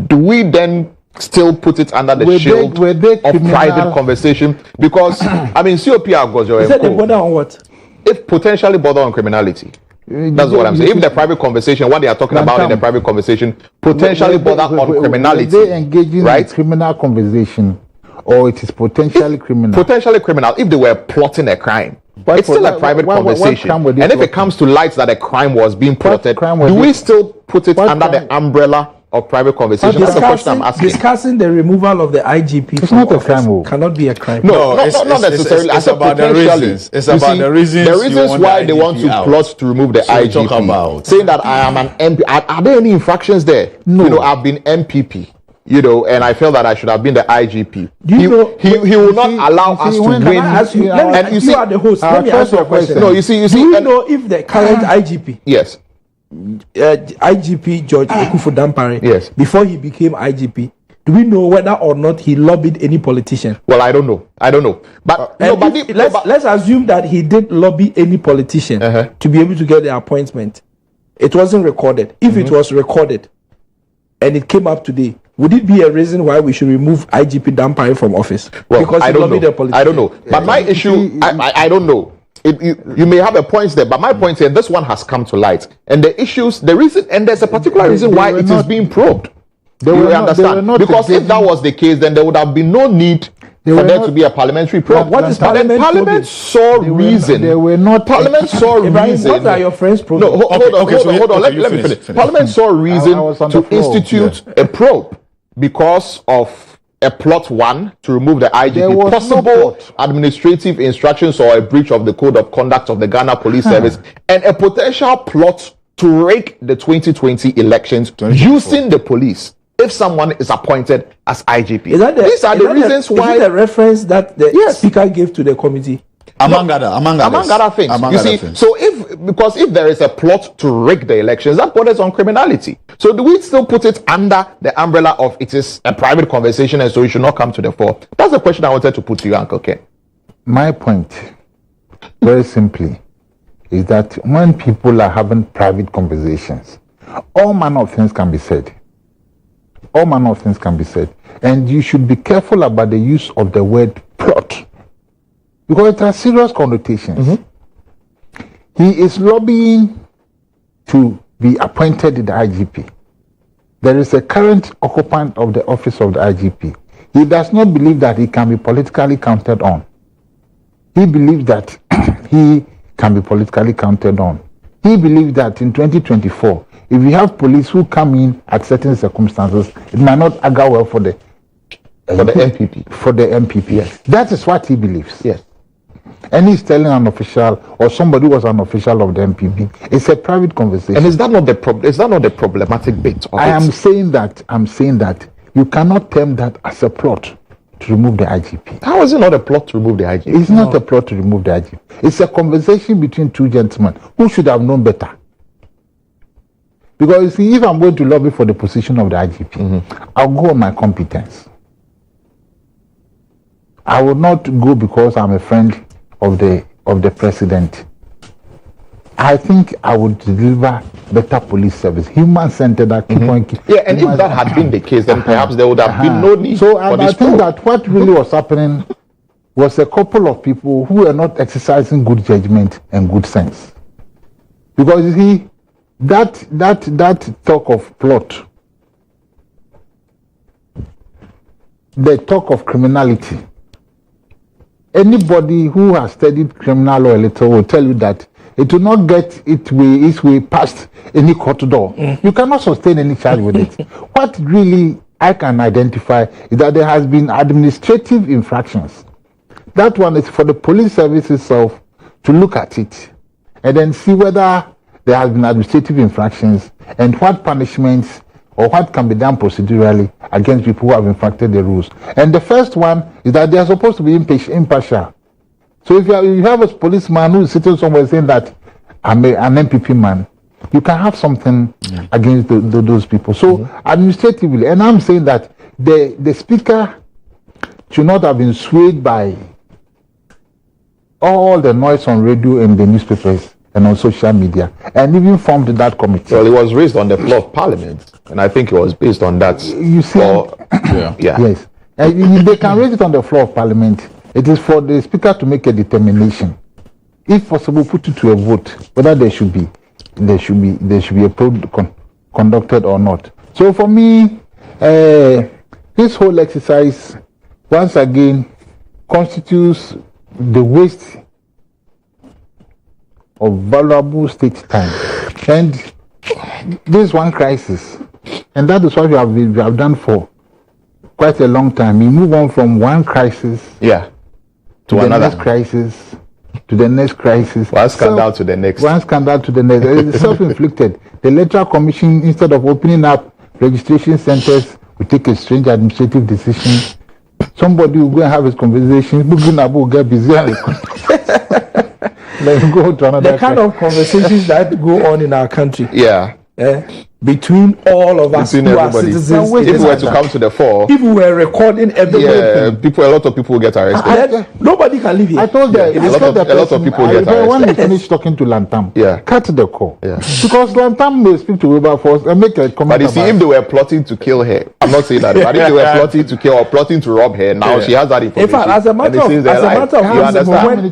do we then still put it under the shield of private conversation? Because, I mean, COP Agojo, is that they border on what? If potentially border on criminality. That's what I'm saying. If the private conversation, what they are talking about in the private conversation, potentially border on criminality. They engaging in criminal conversation, or it is potentially criminal. Potentially criminal if they were plotting a crime. It's still a private conversation. And if it comes to light that a crime was being plotted, do we still put it under the umbrella of private conversation? That's the question I'm asking. Discussing the removal of the IGP from not a office crime. cannot be a crime. No, not necessarily. It's about the reasons. It's about the reasons. The reasons why they want to plot to remove the IGP. Talk about saying that I am an MP. Are there any infractions there? No. You know, I've been MPP. You know, and I felt that I should have been the IGP. You know, he will not allow us to win. And you are the host. Let me ask you a question. No, you see. Do you know if the current IGP, yes, IGP George Ekufu-Dampare, yes, before he became IGP, do we know whether or not he lobbied any politician? Well, I don't know. But let's assume that he did lobby any politician to be able to get the appointment. It wasn't recorded. If it was recorded and it came up today, would it be a reason why we should remove IGP Dampare from office? Well, because I don't know. I don't know. But my issue, I don't know. You may have a point there, but my point here, this one has come to light, and the issues, the reason, and there's a particular reason why it is being probed. You understand? Because if that was the case, then there would have been no need for there to be a parliamentary probe. What is Parliament? Parliament saw reason. They were not. Parliament saw reason. What are your friends probing? No, hold on. Let me finish. Parliament saw reason to institute a probe because of a plot one to remove the IGP, possible administrative instructions or a breach of the code of conduct of the Ghana Police Service, and a potential plot to rig the 2020 elections using the police if someone is appointed as IGP. These are the reasons why. Is it the reference that the speaker gave to the committee? Among other things. So if there is a plot to rig the elections, that borders on criminality. So do we still put it under the umbrella of it is a private conversation and so it should not come to the fore? That's the question I wanted to put to you, Uncle Ken. My point, very simply, is that when people are having private conversations, all manner of things can be said. All manner of things can be said. And you should be careful about the use of the word plot, because it has serious connotations. He is lobbying to be appointed the IGP. There is a current occupant of the office of the IGP. He does not believe that he can be politically counted on. He believes that he can be politically counted on. He believes that in 2024, if you have police who come in at certain circumstances, it might not augur well for the MPP. For the MPP. Yes. That is what he believes. Yes. And he's telling an official or somebody who was an official of the MPP. It's a private conversation. And is that not the problematic bit of I'm saying that you cannot term that as a plot to remove the IGP. How is it not a plot to remove the IGP? It's not a plot to remove the IGP. It's a conversation between two gentlemen who should have known better. Because you see, if I'm going to lobby for the position of the IGP, I'll go on my competence. I would not go because I'm a friend of the president. I think I would deliver better police service, human-centered. And if that had been the case, then perhaps there would have been no need for this. I think that what really was happening was a couple of people who were not exercising good judgment and good sense. Because you see, that talk of plot, the talk of criminality. Anybody who has studied criminal law a little will tell you that it will not get its way past any court door. You cannot sustain any charge with it. What really I can identify is that there has been administrative infractions. That one is for the police service itself to look at it and then see whether there has been administrative infractions and what punishments or what can be done procedurally against people who have infracted the rules. And the first one is that they are supposed to be impartial. So if you have a policeman who is sitting somewhere saying that I'm an MPP man, you can have something against those people. So administratively, and I'm saying that the speaker should not have been swayed by all the noise on radio and the newspapers and on social media, and even formed that committee. Well, it was raised on the floor of Parliament, and I think it was based on that. You see, yes. They can raise it on the floor of Parliament. It is for the speaker to make a determination, if possible, put it to a vote whether there should be a probe conducted or not. So for me, this whole exercise once again constitutes the waste of valuable state time. And this one crisis, and that is what we have done for quite a long time. We move on from one crisis to the another next crisis, to the next crisis. One scandal to the next. One scandal to the next. It's self-inflicted. The Electoral Commission, instead of opening up registration centers, will take a strange administrative decision. Somebody will go and have his conversation. Will get busy. Let's go to another. The kind of conversations that go on in our country. Between all of us who are citizens. If we were to come to the fore, if we were recording everything, a lot of people will get arrested. Nobody can live here. I told them, a lot of people get arrested. When we finish talking to Lantam, cut the call. Because Lantam may speak to Wilberforce and make a comment. But you see, if they were plotting to kill her, I'm not saying that, but if they were plotting to kill or plotting to rob her, now she has that information. In fact, as a matter of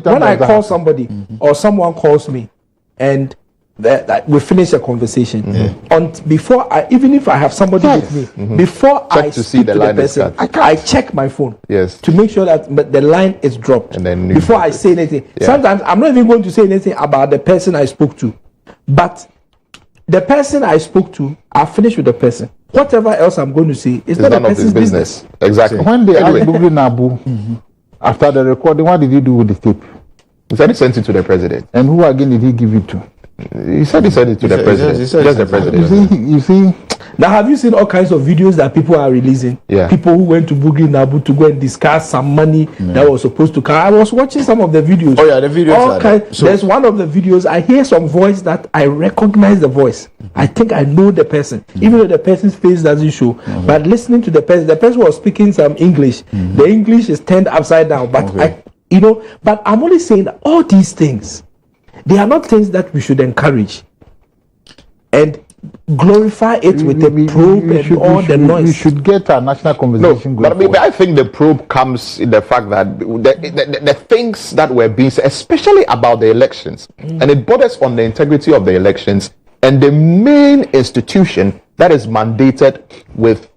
when I call somebody or someone calls me and that we finish a conversation, even if I have somebody with me, before I speak to the person, I check my phone to make sure that the line is dropped, and then before I say anything. Sometimes I'm not even going to say anything about the person I spoke to, but the person I spoke to, I finished with the person. Whatever else I'm going to say is not the person's business. Exactly. When they asked Bugri Nabu after the recording, what did he do with the tape? He said he sent it to the president. And who again did he give it to? He said it to the president. Just the president. You see. Now, have you seen all kinds of videos that people are releasing? People who went to Bugri Nabu to go and discuss some money that was supposed to come. I was watching some of the videos. Oh yeah, the videos. There's one of the videos. I hear some voice that I recognize the voice. I think I know the person, even though the person's face doesn't show. But listening to the person was speaking some English. The English is turned upside down. But but I'm only saying that all these things, they are not things that we should encourage and glorify it with the probe and all the noise. We should get a national conversation going. But I think the probe comes in the fact that the things that were being said, especially about the elections, and it borders on the integrity of the elections and the main institution that is mandated with,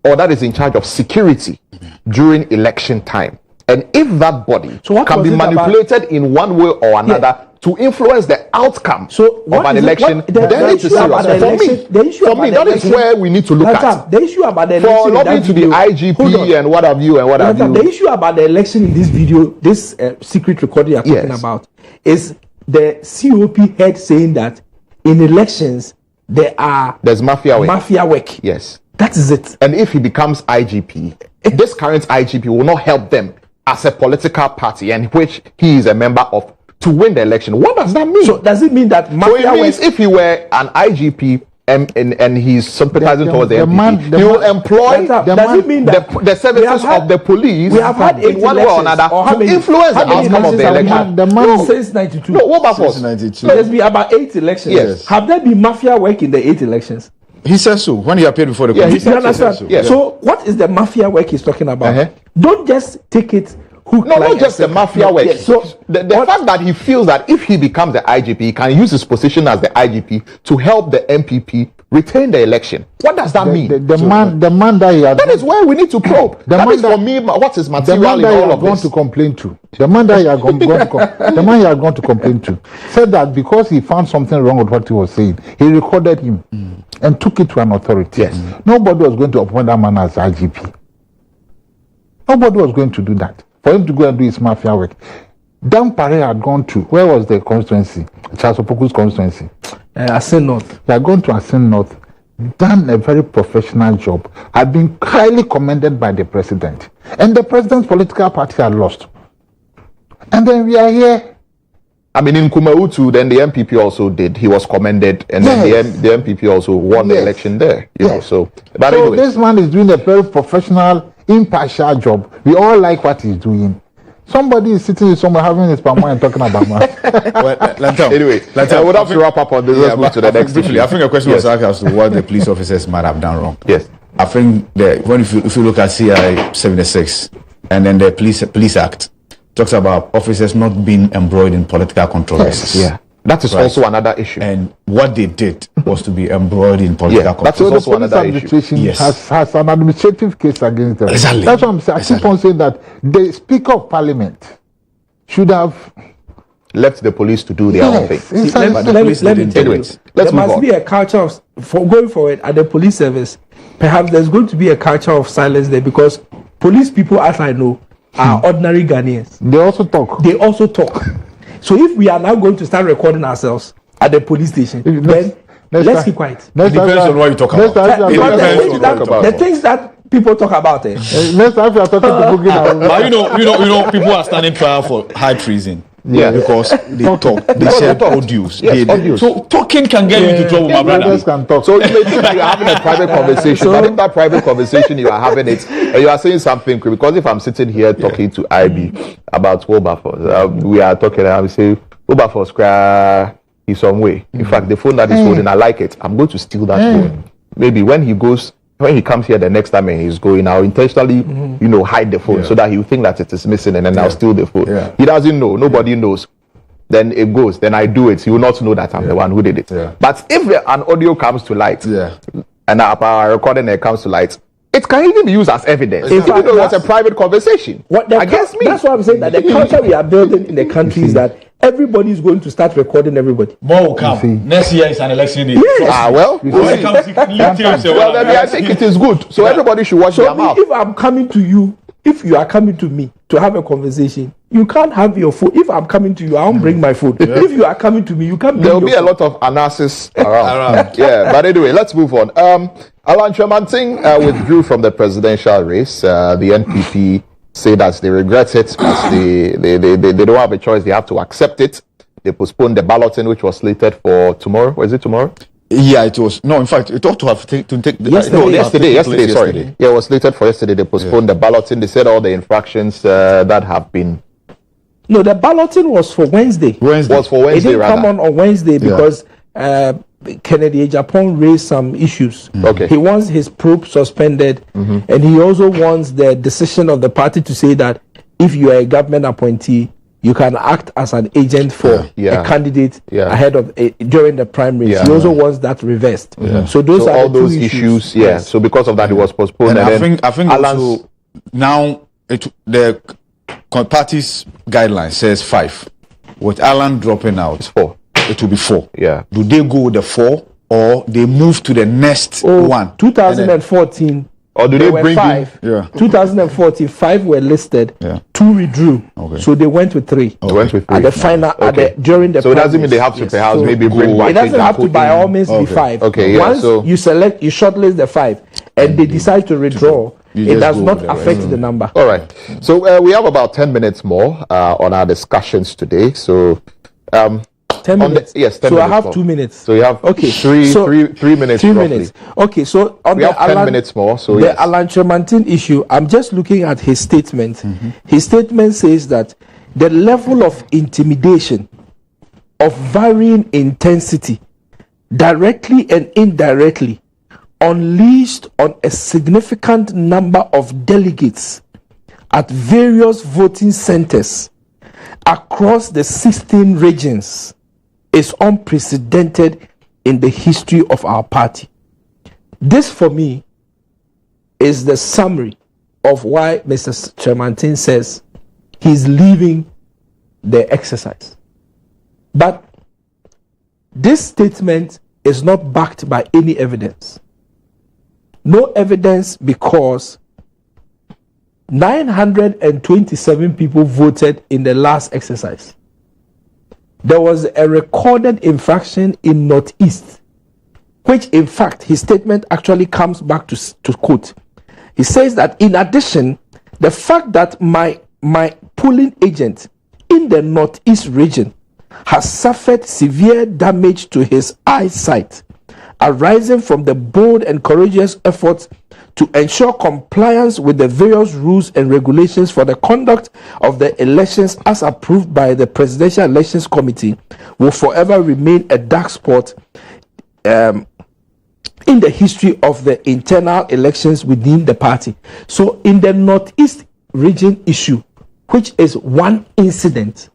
or that is in charge of security during election time. And if that body can be manipulated in one way or another to influence the outcome of an election, then it's serious. For me, that is where we need to look at. The issue about the election, for lobbying to the IGP and what have you and what have you. The issue about the election in this video, this secret recording you're talking about, is the COP head saying that in elections there's mafia work. Yes, that is it. And if he becomes IGP, this current IGP will not help them as a political party, and which he is a member of, to win the election. What does that mean? So does it mean that mafia it means if he were an IGP and he's sympathizing towards the MPP, he will employ the services of the police we have had in one way or another to influence the outcome of the election. Since 92. No, what about since 92? There's been about 8 elections. Yes. Have there been mafia work in the 8 elections? He says so when he appeared before the commission. You understand? So what is the mafia work he's talking about? Don't just take it. Not just the mafia work. So the fact that he feels that if he becomes the IGP, he can use his position as the IGP to help the MPP retain the election. What does that mean? The man that is where we need to probe. That is for me what is material in all of this. To complain to. The man that you are going to complain to said that because he found something wrong with what he was saying, he recorded him and took it to an authority. Yes. Nobody was going to appoint that man as IGP. Nobody was going to do that. For him to go and do his mafia work. Dan Pare had gone to, where was the constituency? Charles Opoku's constituency. Asin North. They had gone to Asin North, done a very professional job, had been highly commended by the president. And the president's political party had lost. And then we are here. I mean, in Kumautu, then the MPP also did. He was commended, and then the MPP also won the election there. You know, so anyway. This man is doing a very professional, impartial job. We all like what he's doing. Somebody is sitting somewhere having his palm and talking about man. Anyway, I would have to wrap up on this. Let's move to the next. Briefly, I think a question was asked as to what the police officers might have done wrong. Yes, I think if you look at CI 76 and then the Police Act talks about officers not being embroiled in political controversies. Yes. Yeah. That is also another issue. And what they did was to be embroiled in political controversies. That's also another issue. Yes. Has an administrative case against them. Exactly. That's what I'm saying. I keep on saying that the Speaker of Parliament should have left the police to do their own thing. Yes. Let me tell you, Anyways, there let's move must on. be a culture of, for going forward at the police service. Perhaps there's going to be a culture of silence there, because police people, as I know, are ordinary Ghanaians. They also talk. They also talk. So if we are now going to start recording ourselves at the police station, then let's keep quiet. It depends on what you talk about. Because depends on what you talk about. the things that people talk about, Next time you are talking to Boogie now. But you know, people are standing trial for high treason. Yeah. Because they talk, they share audios. Yes, audios. So talking can get you into trouble, my Brothers brother. can talk. So you may think you're having a private conversation, but in that private conversation you are having it, and you are saying something. Because if I'm sitting here talking to IB about Wilberforce, we are talking, and I will say Wilberforce cry some way. In fact, the phone that he's holding, I like it. I'm going to steal that phone. Maybe when he comes here the next time and he's going, I'll intentionally, hide the phone so that he'll think that it is missing, and then I'll steal the phone. Yeah. He doesn't know. Nobody knows. Then it goes. Then I do it. He will not know that I'm the one who did it. Yeah. But if an audio comes to light, and our recording comes to light, it can even be used as evidence. In Even fact, though it was a that's- private conversation. Against me. That's why I'm saying that the culture we are building in the country is that everybody is going to start recording everybody. More will come. Next year is an election year. Well, When it comes to well, then I think it is good. So everybody should watch their So mouth. if I'm coming to you, if you are coming to me to have a conversation, you can't have your phone. If I'm coming to you, I won't bring my phone. If you are coming to me, you can't bring There will your be a phone. lot of analysis around. Around. Yeah, but anyway, let's move on. Alan Tremanting withdrew from the presidential race. The NPP say that they regret it, as they don't have a choice. They have to accept it. They postponed the balloting, which was slated for tomorrow. Was it tomorrow? Yeah, it was. No, in fact, it ought to have to take Yesterday. Yesterday. Yeah, it was slated for yesterday. They postponed the balloting. They said all the infractions that have been No, the balloting was for Wednesday. was for It Wednesday didn't come rather. on Wednesday because Kennedy Japan raised some issues. Okay. He wants his probe suspended, and he also wants the decision of the party to say that if you are a government appointee, you can act as an agent for Yeah. a candidate Yeah. ahead of during the primaries. Yeah. He also wants that reversed. So those So are all the two those issues, yeah. Yes. So because of that, it was postponed. And And I think Alan's- also now the party's guideline says 5. With Alan dropping out, 4. it will be 4. Yeah. Do they go with the 4 or they move to the next one? 2014. Or do they There were bring in? 5. Yeah. 2014, 5 were listed. Yeah. 2 withdrew. Okay. So they went with 3. They went with At 3. the final, Okay. during the So it doesn't mean primaries. they have to Yes. perhaps So maybe bring go- white it doesn't and have to put by in- all means be 5. Okay, yeah, Once so- you shortlist the 5, and they decide to withdraw, You it just does go not with the affect rest. the number. All right. So we have about 10 minutes more on our discussions today. So 10 on the- minutes. yes, 10 so I minutes have more. 2 minutes. So you have Okay. three So, minutes 3 roughly. minutes. Okay. So on We the have 10 Alan, minutes more. So the yes. Alan Tremantin issue, I'm just looking at his statement. His statement says that the level of intimidation of varying intensity, directly and indirectly, unleashed on a significant number of delegates at various voting centers across the 16 regions is unprecedented in the history of our party. This, for me, is the summary of why Mr. Tremantin says he's leaving the exercise. But this statement is not backed by any evidence. No evidence, because 927 people voted in the last exercise. There was a recorded infraction in Northeast, which in fact his statement actually comes back to quote. He says that in addition, the fact that my polling agent in the Northeast region has suffered severe damage to his eyesight, arising from the bold and courageous efforts to ensure compliance with the various rules and regulations for the conduct of the elections as approved by the Presidential Elections Committee, will forever remain a dark spot in the history of the internal elections within the party. So in the Northeast region issue, which is one incident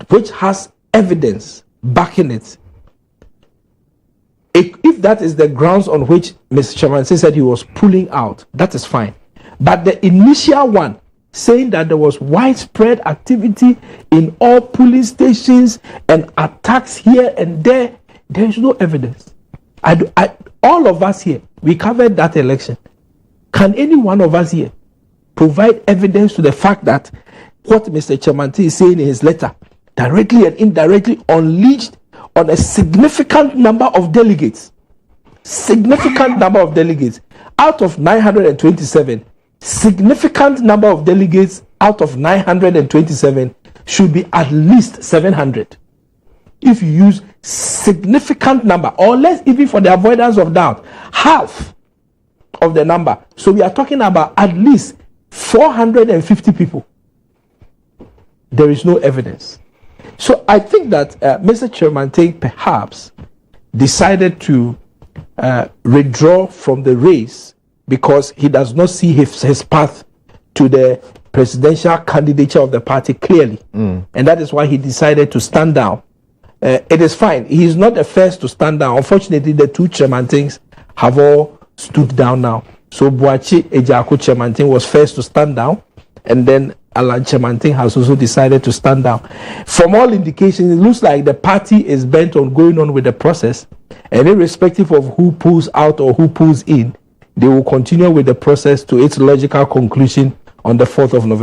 which has evidence backing it, if that is the grounds on which Mr. Chairman said he was pulling out, that is fine. But the initial one, saying that there was widespread activity in all polling stations and attacks here and there. There is no evidence. All of us here, we covered that election. Can any one of us here provide evidence to the fact that what Mr. Kyeremanteng is saying in his letter, directly and indirectly unleashed on a significant number of delegates? Significant number of delegates. Out of 927, significant number of delegates out of 927 should be at least 700. If you use significant number, or less, even for the avoidance of doubt, half of the number. So we are talking about at least 450 people. There is no evidence. So I think that Mr. Kyeremanteng perhaps decided to withdraw from the race because he does not see his path to the presidential candidature of the party clearly. And that is why he decided to stand down. It is fine. He is not the first to stand down. Unfortunately, the two Kyerematengs have all stood down now. So Boakye Ejiako Kyeremanteng was first to stand down, and then Alan Kyeremanteng has also decided to stand down. From all indications, it looks like the party is bent on going on with the process, and irrespective of who pulls out or who pulls in, they will continue with the process to its logical conclusion on the 4th of November.